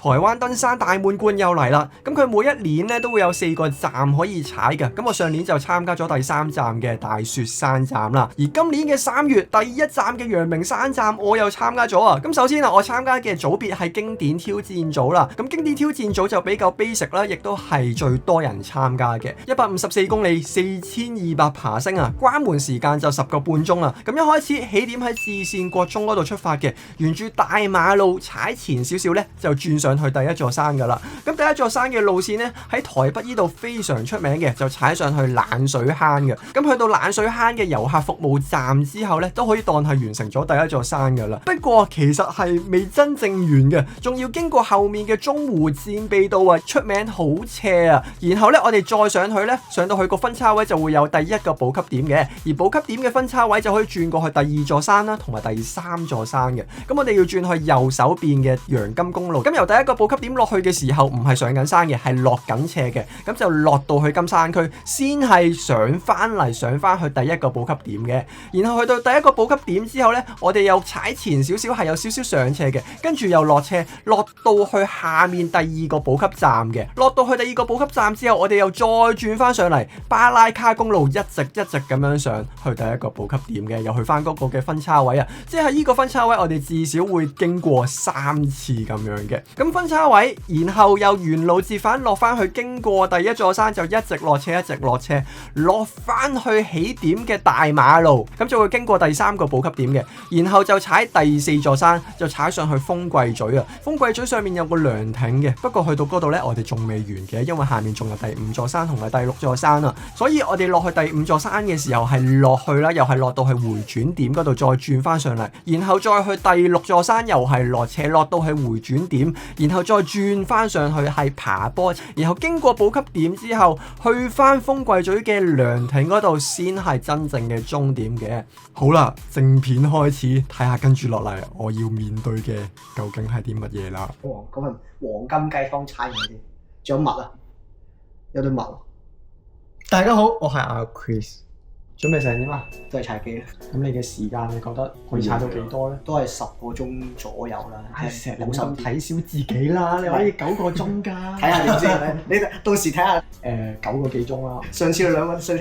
台灣登山大滿貫又嚟啦。咁佢每一年咧都會有4個站可以踩嘅。咁我上年就參加咗第3站嘅大雪山站啦。而今年嘅3月第1站嘅陽明山站我又參加咗啊。咁首先啊，我參加嘅組別係經典挑戰組啦。咁經典挑戰組就比較 basic 啦，亦都係最多人參加嘅。154公里4200爬升啊，關門時間就10個半鐘啦。咁一開始起點喺至善國中嗰度出發嘅，沿住大馬路踩前少少咧，就轉上去第一座山噶啦。咁第一座山嘅路線咧喺台北呢度非常出名嘅，就踩上去冷水坑嘅。咁去到冷水坑嘅遊客服務站之後咧，都可以當係完成咗第一座山噶啦。不過其實係未真正完嘅，仲要經過後面嘅中湖戰備道啊，出名好斜啊。然後咧我哋再上去咧，上到去個分叉位就會有第一個補給點嘅，而補給點嘅分叉位就可以轉過去第2座山啦，同埋第3座山嘅。咁我哋要轉去右手邊嘅陽金公路。咁由第一個補給點落去嘅時候，唔係上緊山嘅，係落緊斜嘅。咁就落到去金山區，先係上翻去第一個補給點嘅。然後去到第一個補給點之後呢，我哋又踩前少少，係有少少上斜嘅，跟住又落斜，落到去下面第2個補給站嘅。落到去第2個補給站之後，我哋又再轉翻上嚟巴拉卡公路，一直咁樣上去第一個補給點嘅，又去翻嗰個嘅分叉位啊。即係呢個分叉位，我哋至少會經過3次咁樣嘅。咁分叉位，然後又沿路折返落翻去，經過第一座山就一直落斜，落翻去起點嘅大馬路，咁就會經過第3個補給點嘅，然後就踩第4座山，就踩上去風櫃咀啊。風櫃咀上面有個涼亭嘅，不過去到嗰度呢，我哋仲未完嘅，因為下面仲有第5座山同埋第6座山啊，所以我哋落去第5座山嘅時候係落去啦，又係落到去回轉點嗰度再轉翻上嚟，然後再去第6座山又係落斜，落到去回轉點，然後再轉翻上去係爬坡，然後經過補給點之後去翻風櫃咀嘅涼亭嗰度先係真正嘅終點嘅。好啦，正片開始，睇下跟住落嚟我要面對嘅究竟係啲乜嘢啦。嗰份黃金雞湯差唔多啲，仲有襪啊，有對襪。大家好，我係阿 Chris。準備成點啊？都係踩機啦。咁你嘅時間你覺得可以踩到幾多咧？都係10個鐘左右啦。成日冇心睇小自己啦，你可以9個鐘㗎。睇下點先，你到時睇下。9個幾鐘啦。上次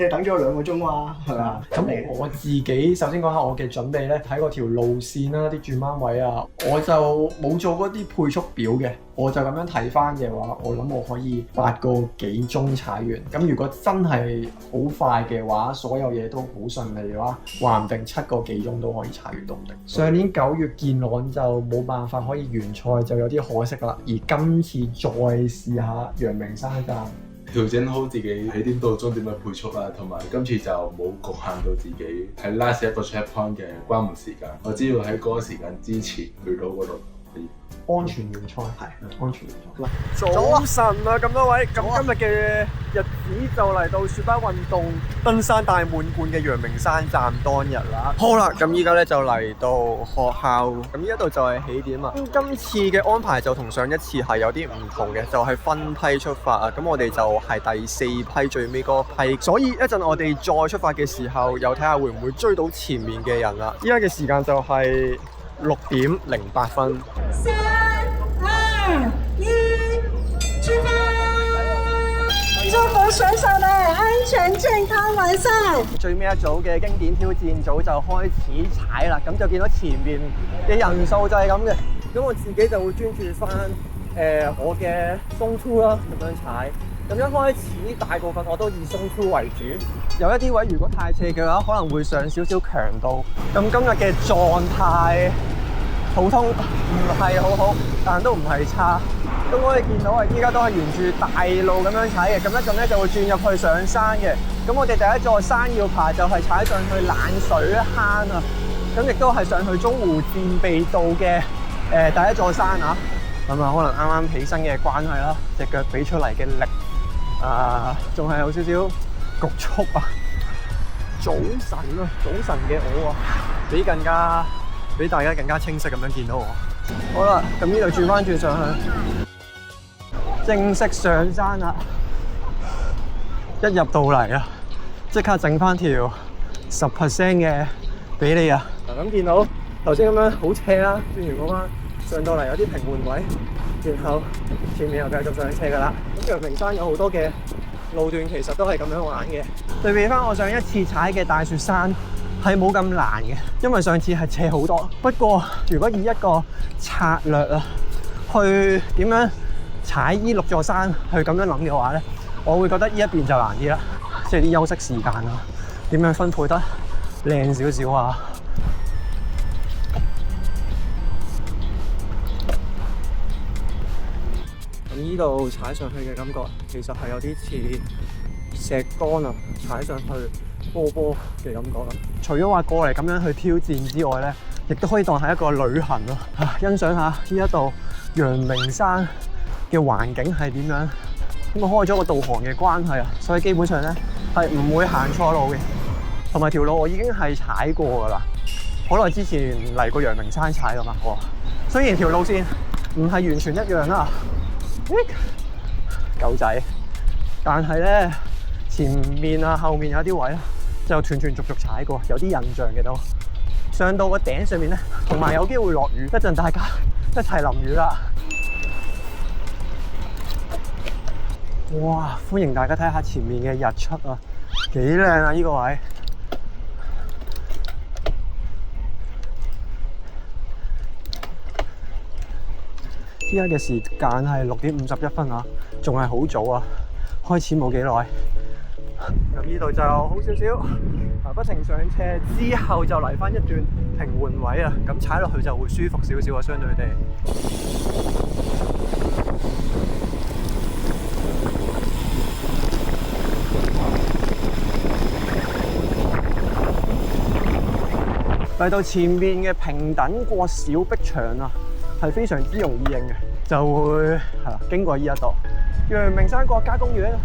等咗2個鐘嘛，係咪啊？咁我自己首先講下我嘅準備咧，睇嗰條路線啦，啲轉彎位啊，我就冇做嗰啲配速表嘅。我就咁樣睇翻嘅話，我諗我可以8個幾鐘踩完。咁如果真係好快嘅話，所有嘢都好順利嘅話，話唔定7個幾鐘都可以踩完都唔定。上年9月健朗就冇辦法可以完賽，就有啲可惜啦。而今次再試下陽明山站，調整好自己起點到終點嘅配速啦，同埋今次就冇局限到自己喺 last 一個 checkpoint 嘅關門時間。我只要喺嗰個時間之前去到嗰度。安全完賽係安全完賽。早晨啊，咁多位，咁今日嘅日子就嚟到雪巴運動登山大滿貫嘅陽明山站當日啦。好啦，咁依家咧就嚟到學校，咁呢一度就係起點啊。咁今次嘅安排就同上一次係有啲唔同嘅，就係分批出發啊。咁我哋就係第4批最尾嗰批，所以一陣我哋再出發嘅時候，又睇下會唔會追到前面嘅人啦。依家嘅時間就係6點08分。3、2、1，出發！祝福選手哋安全健康完賽。最尾一組嘅經典挑戰組就開始踩啦，咁就見到前面嘅人數就係咁嘅。咁我自己就會專注翻我嘅鬆 two 啦，咁樣踩。咁一開始大部分我都以鬆 two 為主，有一啲位如果太斜嘅話，可能會上少少強度。咁今日嘅狀態普通，唔係好好，但都唔係差。咁我哋見到啊，依家都係沿住大路咁樣踩嘅，咁一陣咧就會轉入去上山嘅。咁我哋第一座山要爬就係踩上去冷水坑啊，咁亦都係上去中湖戰備道嘅第一座山啊。咁啊，可能啱啱起身嘅關係啦，隻腳俾出嚟嘅力仲係有少少局促啊。早晨啊，早晨嘅我啊，俾大家更加清晰咁樣見到我。好啦，咁呢度轉翻轉上去，正式上山啦！一入到嚟啊，即刻整翻條10% 嘅俾你啊！咁見到頭先咁樣好斜啦，轉完嗰彎上到嚟有啲平緩位，然後前面又繼續上車㗎啦。咁陽明山有好多嘅路段其實都係咁樣玩嘅。對比翻我上一次踩嘅大雪山係冇咁難嘅，因為上次係斜好多。不過如果以一個策略啊，去點樣踩呢6座山去咁樣諗嘅話咧，我會覺得呢一邊就難啲啦，即係啲休息時間啊，點樣分配得靚少少啊。咁呢度踩上去嘅感覺其實係有啲似石崗啊，踩上去波波嘅感覺啦。除咗話過嚟咁樣去挑戰之外咧，亦都可以當係一個旅行咯，欣賞下呢一度陽明山嘅環境係點樣。咁我開咗個導航嘅關係啊，所以基本上咧係唔會行錯路嘅，同埋條路我已經係踩過㗎啦。好耐之前嚟過陽明山踩㗎嘛，雖然條路線唔係完全一樣啦，狗仔，但係咧前面啊後面有啲位咧就斷斷續續踩過，有啲印象嘅都。上到個頂上面咧，同埋有機會落雨，一陣大家一齊淋雨啦。哇！歡迎大家睇下前面嘅日出啊，幾靚啊！呢個位。依家嘅時間係6點51分啊，仲係好早啊，開始冇幾耐。咁呢度就好少少，不停上斜之後就嚟翻一段平緩位啊，咁踩落去就會舒服少少啊，相對地。嚟到前面嘅平等過小壁牆啊，係非常之容易認嘅，就會係啦經過呢一度陽明山國家公園，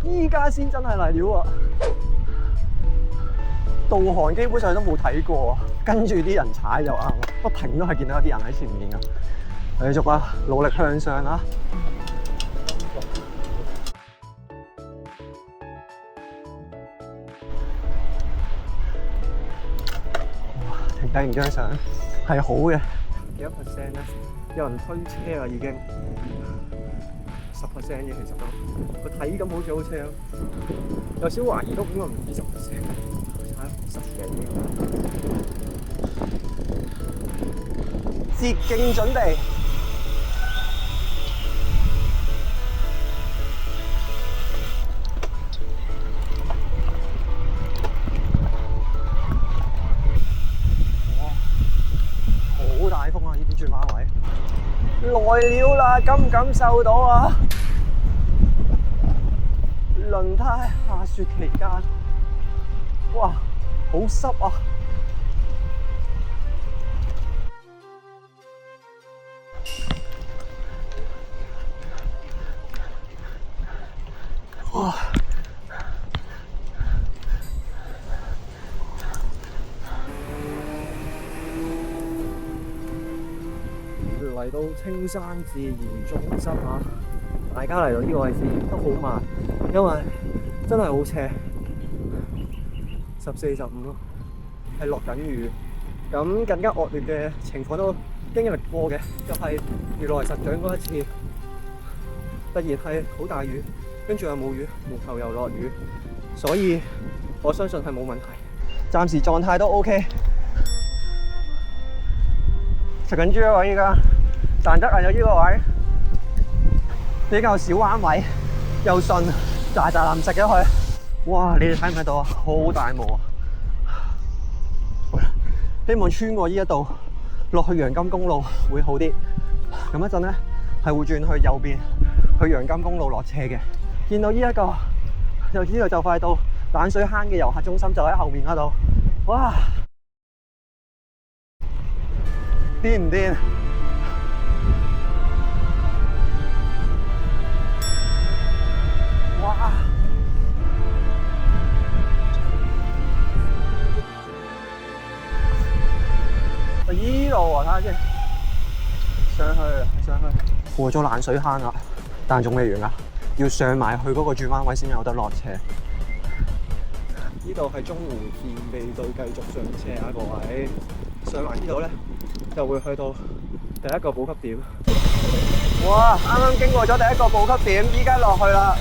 依家先真係嚟料啊！導航基本上都冇睇過，跟住啲人踩就啱，不停都係見到有啲人喺前面㗎。繼續啊，努力向上啊！停低唔張相係好嘅，幾多 percent 咧？有人推車啦，已經10% 嘅，其實都個體感好似好車咯，有少懷疑都應該唔止10%，踩10幾。捷徑準備。大風啊！呢啲轉彎位來了啦，感唔感受到啊？輪胎下雪期間，哇，好濕啊！哇！嚟到青山自然中心啊！大家嚟到呢個位置都好慢，因為真係好斜，14、15咯，係落緊雨。咁更加惡劣嘅情況都經歷過嘅，就係如來神掌嗰一次，突然係好大雨，跟住又冇雨，然後又落雨，所以我相信係冇問題。暫時狀態都 OK， 食緊豬啊！依家。難得係有呢個位，比較少彎位，又順，喳喳林食咗佢。哇！你哋睇唔睇到啊？好大霧啊！希望穿過呢一度落去陽金公路會好啲。咁一陣咧係會轉去右邊去陽金公路落斜嘅。見到呢一個就知道就快到冷水坑嘅遊客中心，就喺後面嗰度。哇！癲唔癲？哇！依度啊，睇下先，上去過咗冷水坑啦，但仲未完啊，要上埋去嗰個轉彎位先有得落斜。呢度係中湖便備道繼續上斜啊，各位，上埋呢度咧就會去到第一個補給點。哇！啱啱經過咗第一個補給點，依家落去啦。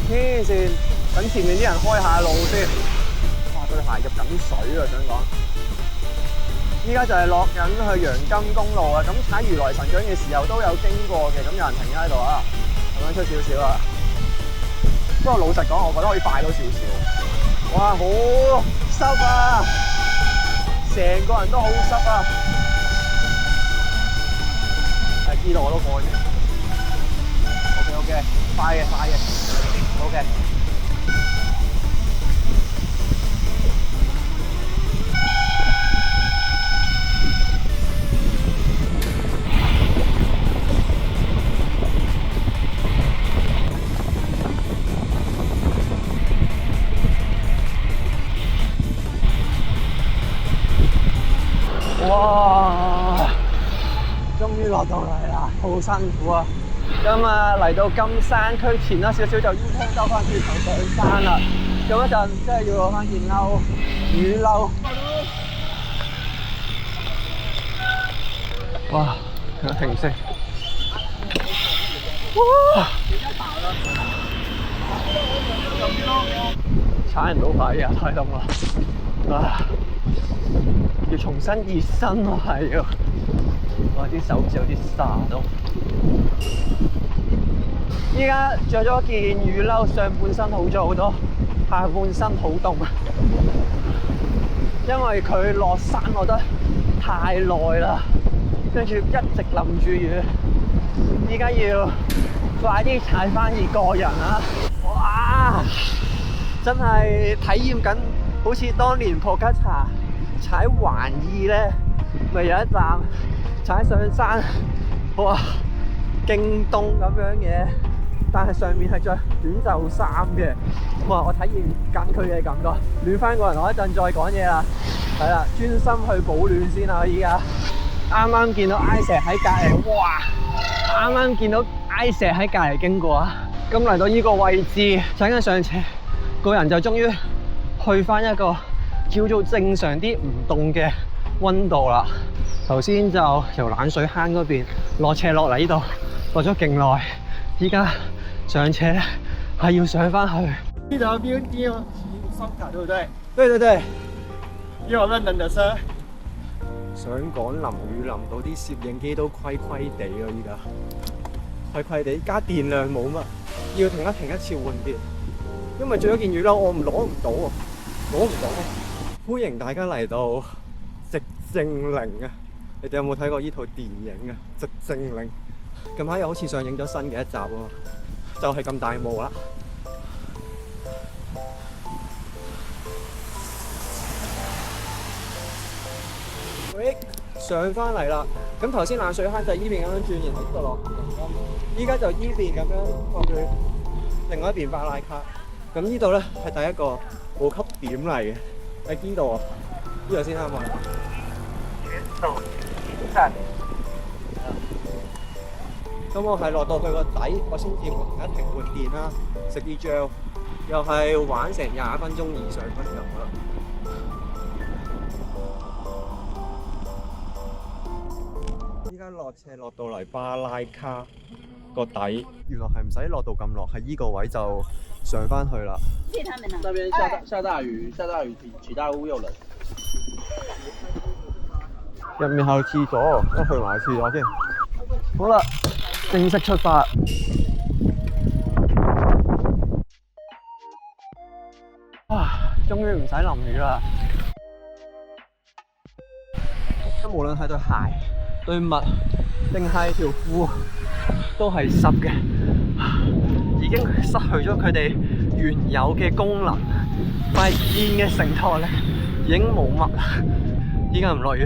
黐線，等前面啲人開下路先。哇！對鞋入緊水啊，想講。依家就係落緊去洋金公路啊！咁踩如來神掌嘅時候都有經過嘅，咁有人停喺度啊，咁樣出少少啊。不過老實講，我覺得可以快多少少。哇！好濕啊，成個人都好濕啊。係知道我都過嘅。OK， 快嘅，OK。哇！終於落到嚟啦，好辛苦啊！咁啊嚟到金山區前啦，少少就 U turn 兜翻轉頭上山啦。咁一陣真係要攞翻件褸，雨褸。哇！停息。哇！踩唔到牌啊，太凍啦！啊！要重新熱身喎，係啊！哇，啲手指有啲沙都。依家着咗件雨褸，上半身好咗好多，下半身好凍啊！因為佢落山落得太耐啦，跟住一直淋住雨。依家要快啲踩翻熱過人啊！哇！真係體驗緊，好似當年普吉查踩環意咧，咪有一站踩上山，哇，勁凍咁樣嘅，但係上面係着短袖衫嘅，哇！我體驗緊佢嘅感覺，暖翻個人，我一陣再講嘢啦，係啦，專心去保暖先啦，依家啱啱見到 I 石喺隔離，哇！啱啱見到 I 石喺隔離經過啊，咁嚟到呢個位置踩緊上斜，個人就終於去翻一個叫做正常啲唔凍嘅溫度啦。頭先就由冷水坑嗰邊落斜落嚟呢度，落咗勁耐。依家上斜咧係要上翻去。呢度有標誌哦，收卡對唔對？對。因為我們等的是。想講淋雨淋到啲攝影機都虧虧地咯，依家虧虧地，加電量冇乜，要停一次換電。因為着咗件雨褸，我攞唔到啊，攞唔到。歡迎大家嚟到寂靜嶺啊！你哋有冇睇過呢套電影啊？寂靜嶺近排又好似上映咗新嘅一集喎，就係咁大霧啦。喂，上翻嚟啦！咁頭先冷水坑就係依邊咁樣轉，然後呢度落。依家就依邊咁樣過去，另外一邊巴拉卡。咁呢度咧係第一個補給點嚟嘅，喺邊度啊？呢度先啱嘛？咁我係落到去個底，我先至停一停換電啦，食啲醬，又係玩成20分鐘以上咁就啦。依家落斜落到嚟巴拉卡個底，原來係唔使落到咁落，喺依個位就上翻去啦。謝他們啦。那邊下大雨，起大霧又冷。入面係廁所，我去埋廁所先。好啦，正式出發。啊，終於唔使淋雨啦！咁無論係對鞋、對襪定係條褲，都係濕嘅，已經失去咗佢哋原有嘅功能，塊肩嘅承托力已經冇乜啦。依家唔落雨，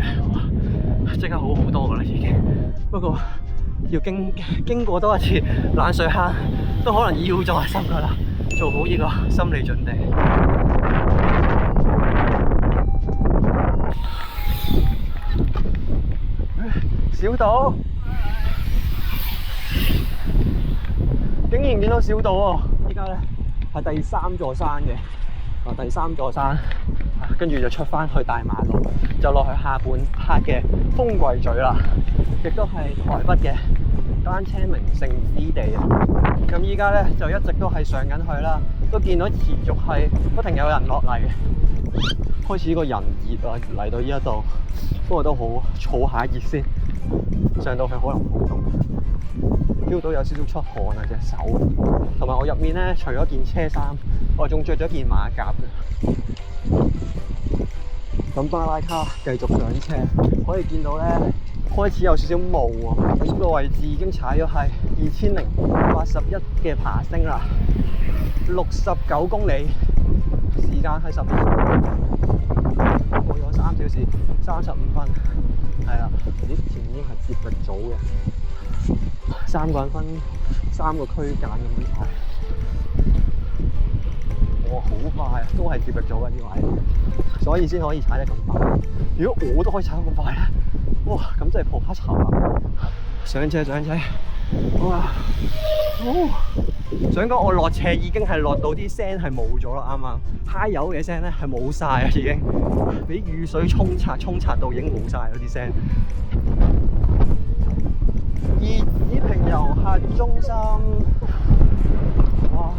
即刻好好多噶啦已經。不過要經過多一次冷水坑，都可能腰就係濕噶啦，做好呢個心理準備。小島，竟然見到小島喎！依家咧係第3座山嘅，第3座山，跟住就出翻去大馬路，就落去下半 part 嘅風櫃咀啦。亦都係台北嘅單車名勝之地啊！咁依家咧就一直都係上緊去啦，都見到持續係不停有人落嚟嘅，開始個人熱啊，嚟到呢一度，不過都好儲下熱先，上到去可能好凍，feel 到有少少出汗啊隻手，同埋我入面咧除咗件車衫，我仲着咗件馬甲嘅。咁巴拉卡繼續上車，可以見到咧開始有少少霧喎。呢個位置已經踩咗係2081嘅爬升啦，69公里，時間係10分，過咗3小時35分，係啦。咦，前面已經係接力組嘅，3個人分3個區間咁樣踩。哇，好快啊！都係接力組嘅呢位，所以先可以踩得咁快。如果我都可以踩得咁快咧，哇！咁真係破黑巢啦！上車，哇！想講我落斜已經係落到啲聲係冇咗啦，啱啱揩油嘅聲咧係冇晒啊，已經俾雨水沖刷到已經冇晒嗰啲聲。而子平遊客中心，哇！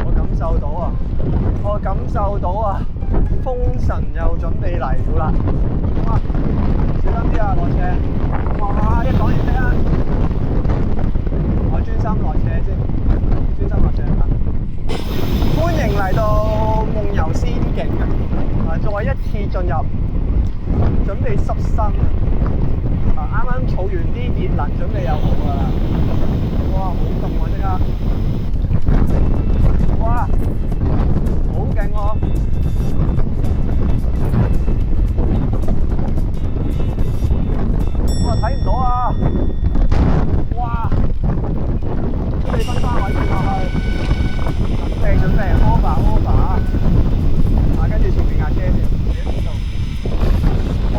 我感受到啊，風神又準備嚟了啦！哇，小心啲啊，落斜！哇，一講完即刻，我專心落斜先，專心落斜啊！歡迎嚟到夢遊仙境啊！再一次進入，準備濕身啊！啱啱儲完啲熱能，準備又好㗎啦！哇，好凍啊！即刻！哇，好勁喎！哇，睇唔到啊！哇，準備分3位轉落去，準備 over 啊！跟住前面架車先，哇！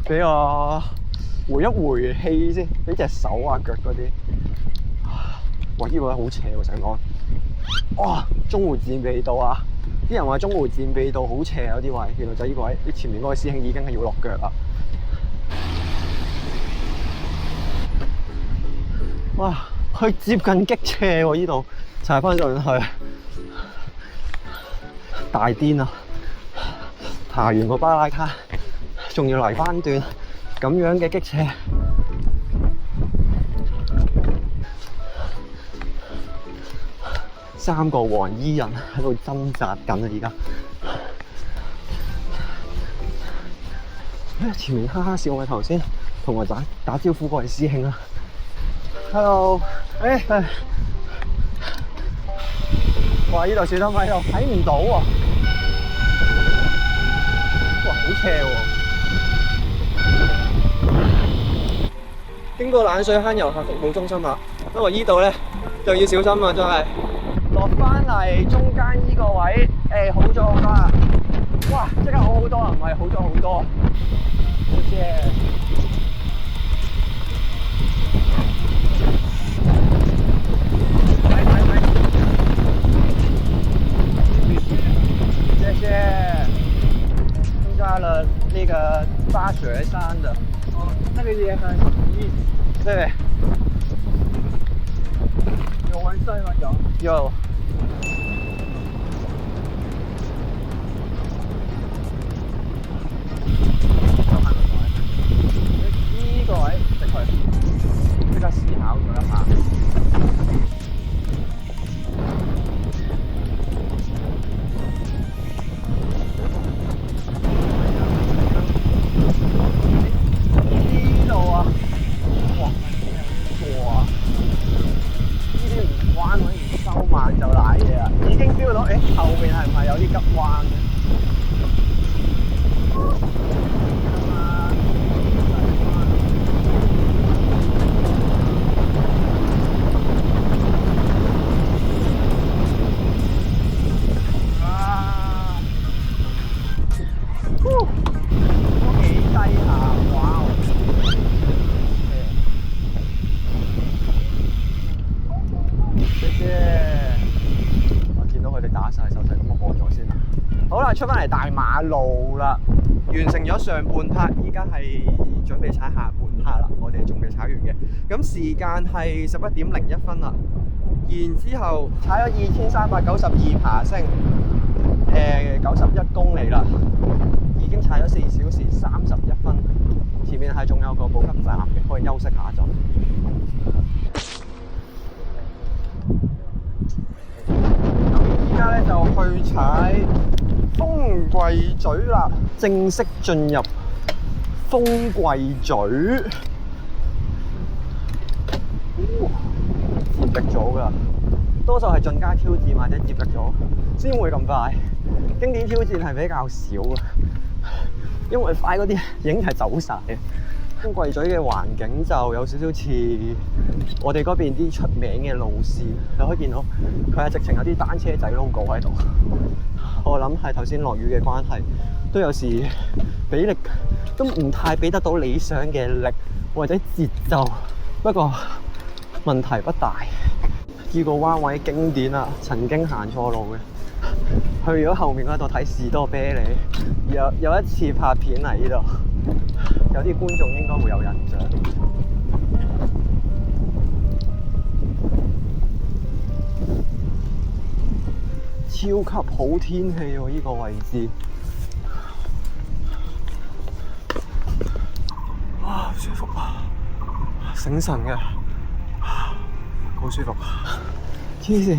俾我回一回氣先，俾隻手啊腳嗰啲。哇！呢個位好斜喎，想講。哇！中湖戰備道啊！啲人話中湖戰備道好斜啊，有啲位，原來就呢個位。啲前面嗰個師兄已經係要落腳啦。哇！佢接近激斜喎，呢度踩翻上去，大癲啊！爬完個巴拉卡。仲要嚟翻段咁樣嘅激斜，三個黃衣人喺度掙扎緊啊！而家前面哈哈笑我頭先同我打招呼嗰位師兄啦 ，Hello， 哇！呢度小心喺度睇唔到喎，哇！好斜喎！經過冷水坑遊客服務中心啦，不過依度咧就要小心啊！真係落翻嚟中間依個位，好咗好多啦！哇，即刻好好多啊，唔係好咗好多，謝謝。謝謝，增加了那個大雪山的。那個也很有意思。對。有玩賽嗎？有。呢個位食佢，即刻思考咗一下。就賴嘢啊！已經 feel 到，後面係唔係有啲急彎嘅？都幾低下，哇！我見到佢哋打晒手勢，咁我過咗先啦。好啦，出翻嚟大馬路啦，完成咗上半 part， 依家係準備踩下半 part 啦。我哋仲未踩完嘅，咁時間係11:01啦。然之後踩咗2392爬升，91公里啦，已經踩咗4小時31分。前面係仲有個補給站嘅，可以休息下陣。咁依家咧就去踩風櫃咀啦，正式進入風櫃咀。接力組㗎，多數係進階挑戰或者接力組先會咁快。經典挑戰係比較少嘅，因為快嗰啲已經係走晒。風櫃咀嘅環境就有少少似我哋嗰邊啲出名嘅路線，你可以見到佢係直情有啲單車仔 logo 喺度。我諗係頭先落雨嘅關係，都有時俾力都唔太俾得到理想嘅力或者節奏，不過問題不大。呢個彎位經典啊，曾經行錯路嘅，去咗後面嗰度睇士多啤梨，有一次拍片嚟呢度，有啲觀眾應該會有印象。超級好天氣喎！呢個位置，啊舒服啊，醒神嘅。好舒服，黐線！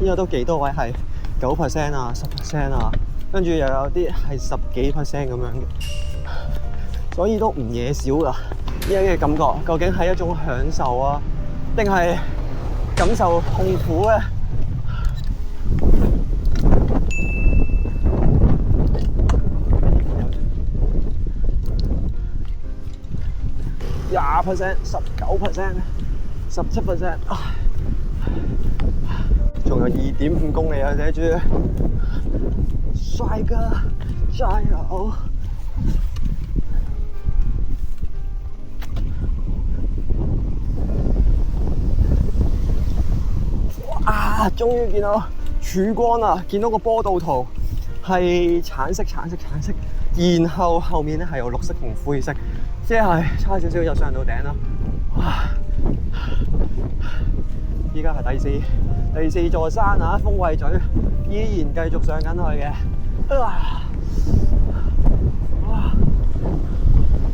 依家都幾多位係9% 啊、10% 啊，跟住又有啲係10幾% 咁樣嘅，所以都唔嘢少噶。依家嘅感覺究竟係一種享受啊，定係感受痛苦咧？20%、19%、17%，仲有2.5公里啊！寫住帥哥加油！哇！終於見到曙光啦！見到個波道圖係橙色，然後後面咧係有綠色同灰色。即係差少少就上到頂啦！哇！依家係第四座山啊，風櫃咀依然繼續上緊去嘅。哇！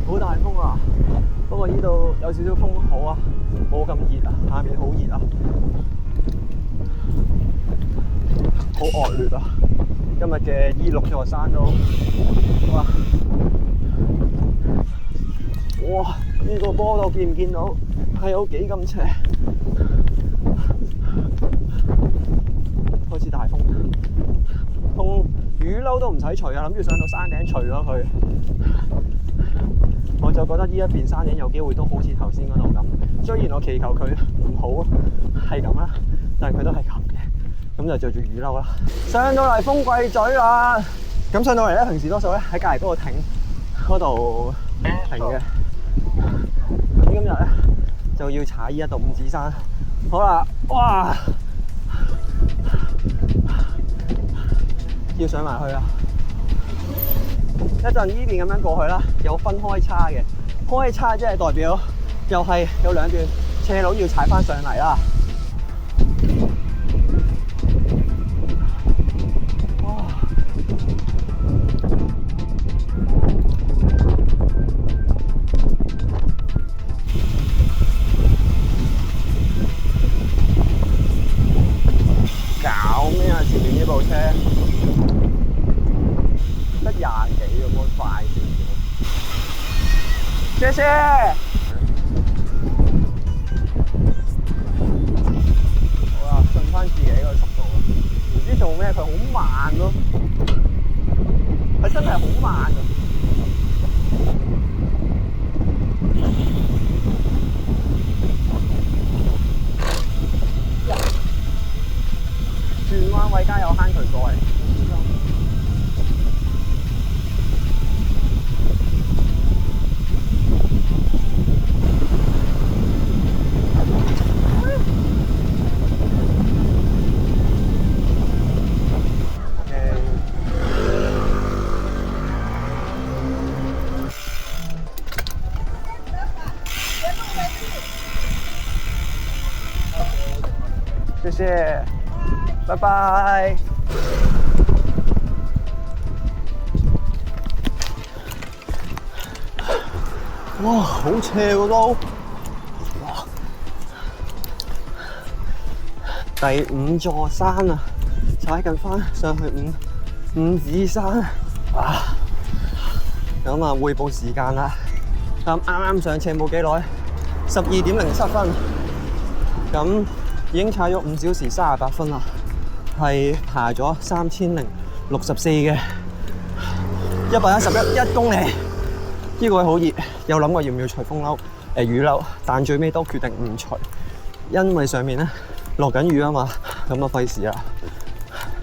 好大風啊！不過呢度有少少風好啊，冇咁熱啊，下面好熱啊，好惡劣啊！今日嘅依6座山都哇！哇！呢個波度見唔見到係有幾咁斜？開始大風，同雨褸都唔使除啊！諗住上到山頂除咗佢，我就覺得呢一邊山頂有機會都好似頭先嗰度咁。雖然我祈求佢唔好係咁啦，但係佢都係咁嘅，咁就着住雨褸啦。上到嚟風櫃咀啦，咁上到嚟咧，平時多數咧喺隔離嗰個亭嗰度停嘅。咁今日咧就要踩呢一度五指山，好啦，哇！要上埋去啦！一陣呢邊咁樣過去啦，有分開叉嘅，開叉即係代表又係有2段斜路要踩翻上嚟啦。前面呢部車得20幾咁樣快少少。謝謝。好啦，順翻自己個速度啦。唔知做咩，佢好慢咯，佢真係好慢啊！轉彎位加有坑渠蓋，謝謝，拜拜。哇，好斜喎都！哇，第5座山啊，踩緊翻上去五指山啊！咁啊，匯報時間啦，咁啱上斜冇幾耐，12點07分，咁已經踩咗5小時38分啦，係爬咗3064嘅111公里。呢個位好熱，有諗過要唔要除風褸、雨褸，但最尾都決定唔除，因為上面咧落緊雨啊嘛，咁啊費事啦，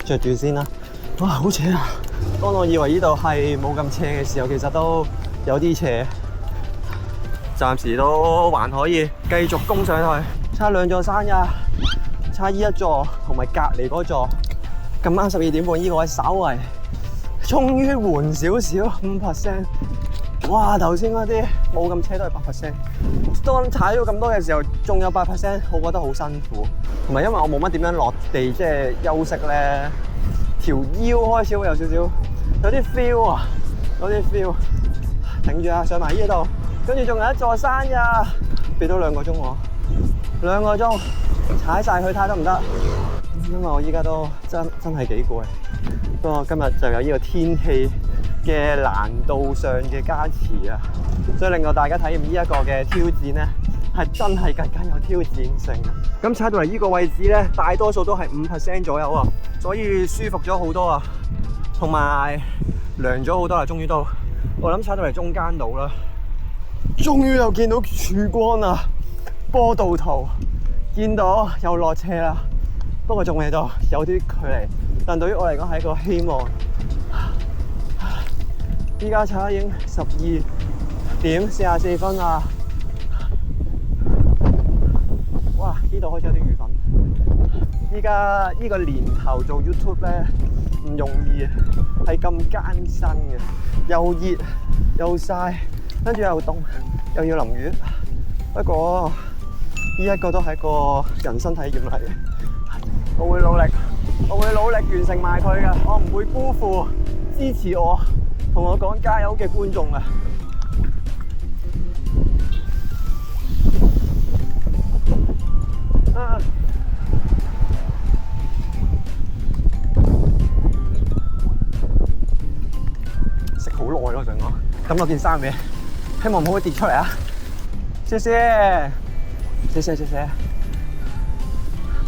着住先啦。哇，好斜啊！當我以為呢度係冇咁斜嘅時候，其實都有啲斜。暫時都還可以，繼續攻上去。差2座山呀，差呢一座同埋隔離嗰座。咁啱12點半呢個位稍為，終於緩少少5%。哇！頭先嗰啲冇咁斜都係8%，當踩咗咁多嘅時候，仲有8%，我覺得好辛苦。同埋因為我冇乜點樣落地，即係休息咧，條腰開始會有少少有啲 feel 啊，有啲 feel。頂住啊，上埋呢度，跟住仲有一座山呀，俾多2個鐘我，2個鐘踩晒佢睇得唔得？因為我依家都真係幾攰。不過今日就有呢個天氣嘅難度上嘅加持啊，所以令到大家體驗呢一個嘅挑戰咧，係真係更加有挑戰性。咁踩到嚟呢個位置咧，大多數都係5% 左右啊，所以舒服咗好多啊，同埋涼咗好多啦。終於都，我諗踩到嚟中間度啦，終於又見到曙光啦，波道圖見到又落斜啦，不過仲未到，有啲距離，但對於我嚟講係一個希望。依家踩已經12點44分啦！哇，呢度開始有啲雨粉。依家呢個年頭做 YouTube 咧唔容易，係咁艱辛嘅，又熱又曬，跟住又凍，又要淋雨。不過呢一個都係一個人生體驗嚟嘅，我會努力完成埋佢嘅，我唔會辜負支持我同我講加油嘅觀眾啊！食好耐咯，上我抌落件衫嘅，希望唔好會跌出嚟啊！謝謝，謝謝，謝謝。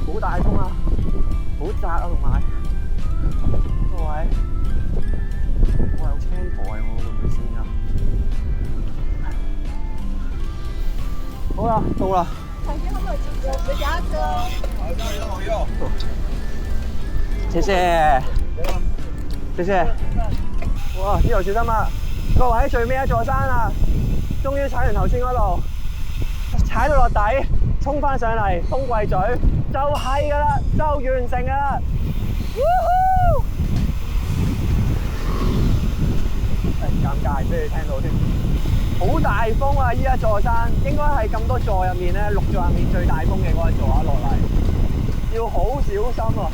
好大風啊，好窄啊，同埋各位。我有青台，我會唔會先啊？好啦，到啦。謝謝，謝謝。哇！呢度小心啊！各位，最尾一座山啊，終於踩完頭先嗰度，踩到落底，衝翻上嚟，風櫃咀就係㗎啦，就完成㗎啦。尷尬，俾你聽到添。好大風啊！呢一座山應該係咁多座入面咧，6座入面最大風嘅嗰一座啊，落嚟要好小心啊！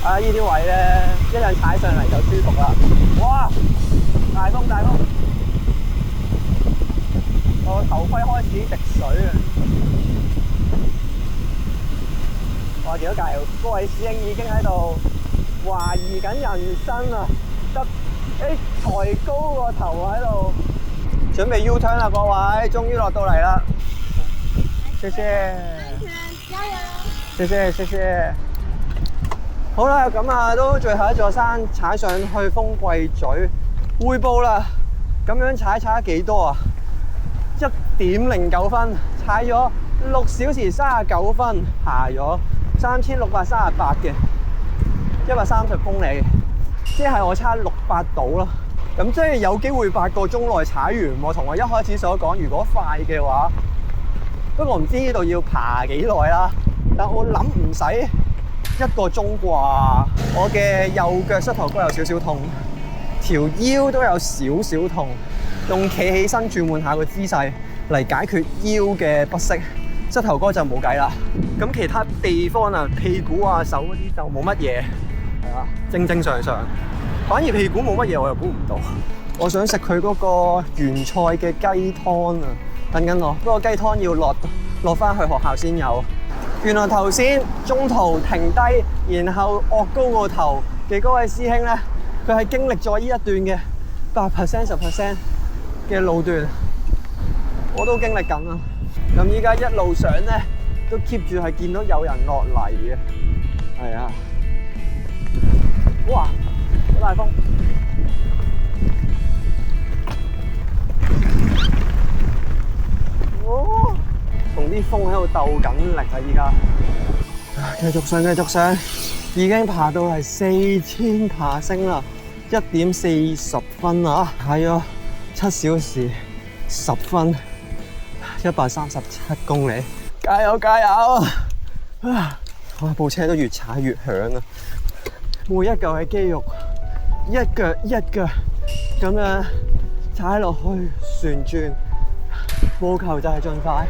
啊，呢啲位咧，一陣踩上嚟就舒服啦。哇！大風大風，我頭盔開始滴水啊！我見到隔離嗰位師兄已經喺度懷疑緊人生啊！抬高個頭喺度，準備 U turn 啦，各位，終於落到嚟啦！謝謝，加油！謝謝，謝謝。好啦，咁啊，都最後一座山踩上去風櫃咀匯報啦。咁樣踩得幾多啊？1點09分，踩咗6小時39分，爬咗3638嘅130公里。即係我差600度啦，咁即係有機會8個鐘內踩完喎。同我一開始所講，如果快嘅話，不過唔知呢度要爬幾耐啦。但我諗唔使1個鐘啩。我嘅右腳膝頭哥有少少痛，條腰都有少少痛，用企起身轉換下個姿勢嚟解決腰嘅不適。膝頭哥就冇計啦。咁其他地方啊，屁股啊、手嗰啲就冇乜嘢，係啊，正正常常。反而屁股冇乜嘢，我又估唔到。我想食佢嗰個原菜嘅雞湯啊，等緊我。不過雞湯要落翻去學校先有。原來頭先中途停低，然後岳高個頭嘅嗰位師兄咧，佢係經歷咗呢一段嘅8% 10% 嘅路段，我都經歷緊啊。咁依家一路上咧，都 keep 住係見到有人落嚟嘅，係啊。哇！好大風。哦，同啲風喺度鬥緊力啊！依家繼續上，已經爬到係4000爬升啦，1點40分啊！係啊，7小時10分，137公里，加油！啊！哇，部車都越踩越響啊！每一嚿嘅肌肉，一腳咁樣踩落去旋轉，務求就係盡快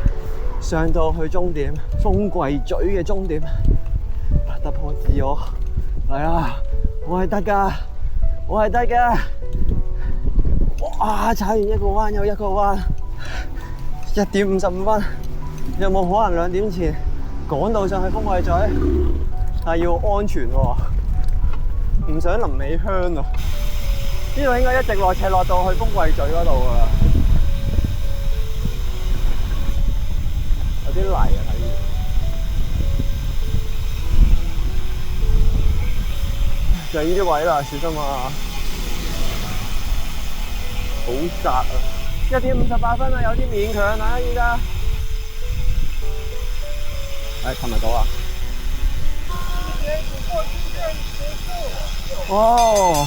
上到去終點，風櫃咀嘅終點，突破自我，嚟啊！我係得㗎！哇！踩完一個彎又一個彎，1點55分，有冇可能2點前趕到上去風櫃咀？係要安全喎，唔想臨尾香啊！呢度應該一直落斜落到去風櫃咀嗰度㗎啦。有啲泥啊，睇住。就係呢啲位啦，小心啊！好窄啊！1點58分啊，有啲勉強啊，依家。擒唔到啊！哦。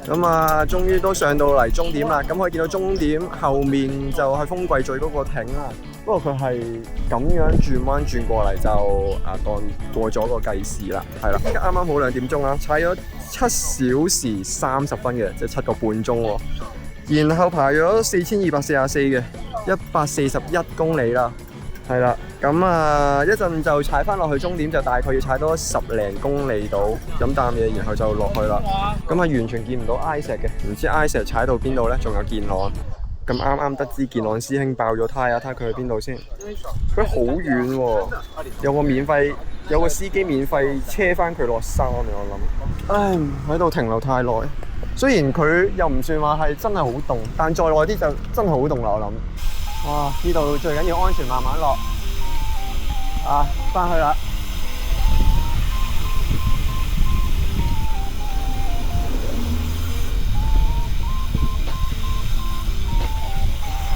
咁啊，終於都上到嚟終點啦！咁可以見到終點後面就係風櫃咀嗰個艇啦。不過佢係咁樣轉彎轉過嚟就當過咗個計時啦。係啦，依家啱啱好2點鐘啦，踩咗7小時30分嘅，即係7個半鐘喎。然後爬咗4244嘅141公里啦。係啦，咁啊一陣就踩翻落去終點，就大概要踩多10零公里度，飲啖嘢，然後就落去啦。咁係完全見唔到埃石嘅，唔知埃石踩到邊度呢？仲有健朗。咁啱啱得知健朗師兄爆咗胎啊！睇下佢去邊度先。佢好遠喎，有個司機免費車翻佢落山啊！我諗，唉，喺度停留太耐。雖然佢又唔算話係真係好凍，但再耐啲就真係好凍啦！我諗。哇！呢度最緊要安全，慢慢落。翻去啦。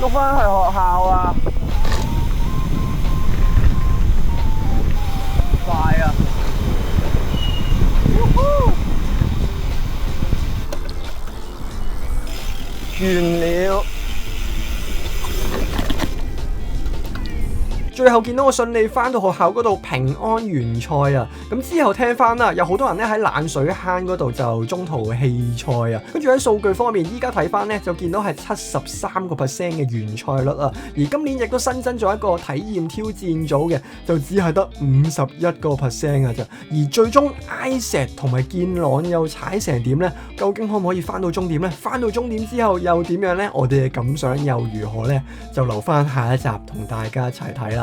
碌翻去學校啊！快啊！完了。最後見到我順利翻到學校嗰度平安完賽啊！咁之後聽翻啦，有好多人咧喺冷水坑嗰度就中途棄賽啊！跟住喺數據方面，依家睇翻咧就見到係73% 嘅完賽率啊！而今年亦都新增咗一個體驗挑戰組嘅，就只係得51% 㗎咋。而最終埃石同埋健朗又踩成點呢？究竟可唔可以翻到終點呢？翻到終點之後又點樣呢？我哋嘅感想又如何呢？就留翻下一集同大家一齊睇啦！